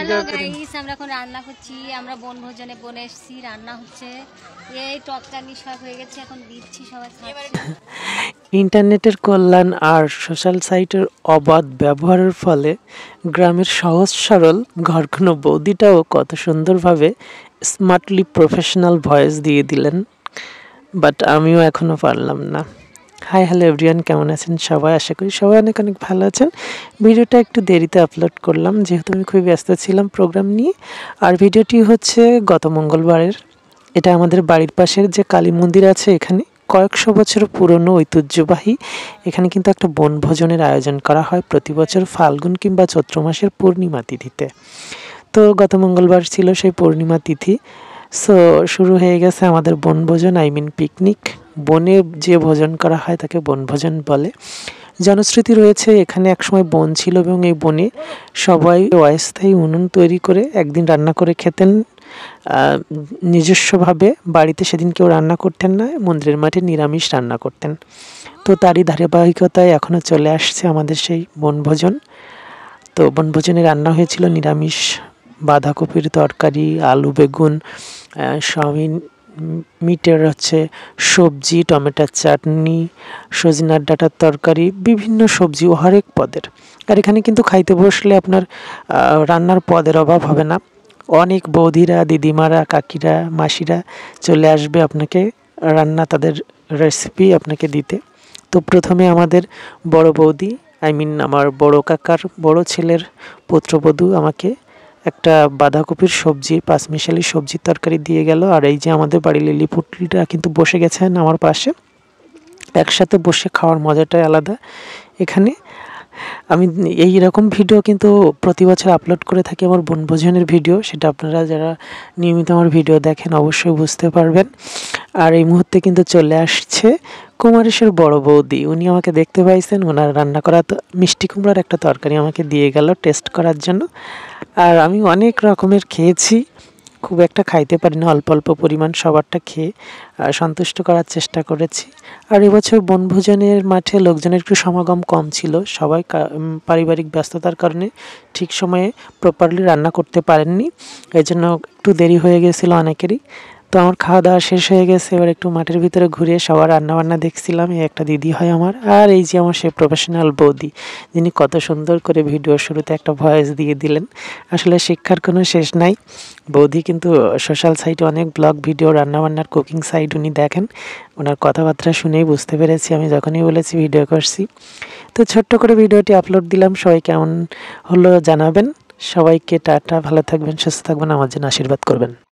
Video করি। আমরা এখন রান্না করছি, আমরা বনভোজনে বনে এসেছি, রান্না হচ্ছে, এই টকটানি সব হয়ে গেছে, এখন দিচ্ছি সবাই খাচ্ছে। ইন্টারনেটের কল্যাণ আর সোশ্যাল সাইটের অবাধ ব্যবহারের ফলে গ্রামের সহজ সরল ঘরকুনো বৌদিটাও কত সুন্দরভাবে স্মার্টলি প্রফেশনাল ভয়েস দিয়ে দিলেন, বাট আমিও এখনও পারলাম না। হাই হ্যালো এভরিওয়ান, কেমন আছেন সবাই? আশা করি সবাই অনেক অনেক ভালো আছেন। ভিডিওটা একটু দেরিতে আপলোড করলাম যেহেতু আমি খুবই ব্যস্ত ছিলাম প্রোগ্রাম নিয়ে। আর ভিডিওটি হচ্ছে গত মঙ্গলবারের। এটা আমাদের বাড়ির পাশের যে কালী মন্দির আছে, এখানে কয়েকশো বছর পুরনো ঐতিহ্যবাহী এখানে কিন্তু একটা বনভোজনের আয়োজন করা হয় প্রতি বছর ফাল্গুন কিংবা চৈত্র মাসের পূর্ণিমা তিথিতে। তো গত মঙ্গলবার ছিল সেই পূর্ণিমা তিথি। সো শুরু হয়ে গেছে আমাদের বনভোজন, পিকনিক। বনে যে ভোজন করা হয় তাকে বনভোজন বলে। জনশ্রুতি রয়েছে এখানে একসময় বন ছিল এবং এই বনে সবাই অস্থায়ী উনুন তৈরি করে একদিন রান্না করে খেতেন নিজস্বভাবে। বাড়িতে সেদিন কেউ রান্না করতেন না, মন্দিরের মাঠে নিরামিষ রান্না করতেন। তো তারই ধারাবাহিকতায় এখনও চলে আসছে আমাদের সেই বনভোজন। তো বনভোজনে রান্না হয়েছিল নিরামিষ, বাঁধাকপির তরকারি, আলু বেগুন, সয়াবিন, মিটের সবজি, টমেটোর চাটনি, সজনার ডাঁটার তরকারি, বিভিন্ন সবজি ও হরেক পদের। আর এখানে কিন্তু খাইতে বসলে আপনার রান্নার পদের অভাব হবে না। অনেক বৌদিরা, দিদিমারা, কাকিরা, মাসিরা চলে আসবে আপনাকে রান্না, তাদের রেসিপি আপনাকে দিতে। তো প্রথমে আমাদের বড় বৌদি, আমার বড় কাকার বড় ছেলের পুত্রবধূ আমাকে একটা বাঁধাকপির সবজি, পাঁচমিশালি সবজির তরকারি দিয়ে গেল। আর এই যে আমাদের বাড়ির লিলি পুটলিটা কিন্তু বসে গেছেন আমার পাশে। একসাথে বসে খাওয়ার মজাটাই আলাদা এখানে। আমি এই রকম ভিডিও কিন্তু প্রতি বছর আপলোড করে থাকি, আমার বনভোজনের ভিডিও। সেটা আপনারা যারা নিয়মিত আমার ভিডিও দেখেন অবশ্যই বুঝতে পারবেন। আর এই মুহূর্তে কিন্তু চলে আসছে কুমারেশের বড় বৌদি। উনি আমাকে দেখতে পাইছেন, ওনার রান্না করা মিষ্টি কুমড়ার একটা তরকারি আমাকে দিয়ে গেল টেস্ট করার জন্য। আর আমি অনেক রকমের খেয়েছি, খুব একটা খাইতে পারি না, অল্প অল্প পরিমাণ সবারটা খেয়ে সন্তুষ্ট করার চেষ্টা করেছি। আর এবছর বনভোজনের মাঠে লোকজনের একটু সমাগম কম ছিল, সবাই পারিবারিক ব্যস্ততার কারণে ঠিক সময়ে প্রপারলি রান্না করতে পারেননি, এই জন্য একটু দেরি হয়ে গেছিলো অনেকেরই। তো আমার খাওয়া দাওয়া শেষ হয়ে গেছে, এবার একটু মাঠের ভিতরে ঘুরে সবার রান্নাবান্না দেখছিলাম। এই একটা দিদি হয় আমার, আর এই যে আমার সেই প্রফেশনাল বৌদি, যিনি কত সুন্দর করে ভিডিওর শুরুতে একটা ভয়েস দিয়ে দিলেন। আসলে শিক্ষার কোনো শেষ নাই। বৌদি কিন্তু সোশ্যাল সাইটে অনেক ব্লগ ভিডিও, রান্নাবান্নার কুকিং সাইট উনি দেখেন। ওনার কথাবার্তা শুনেই বুঝতে পেরেছি আমি যখনই বলেছি ভিডিও করছি। তো ছোট্ট করে ভিডিওটি আপলোড দিলাম, সবাই কেমন হলো জানাবেন। সবাইকে টাটা, ভালো থাকবেন, সুস্থ থাকবেন, আমার জন্য আশীর্বাদ করবেন।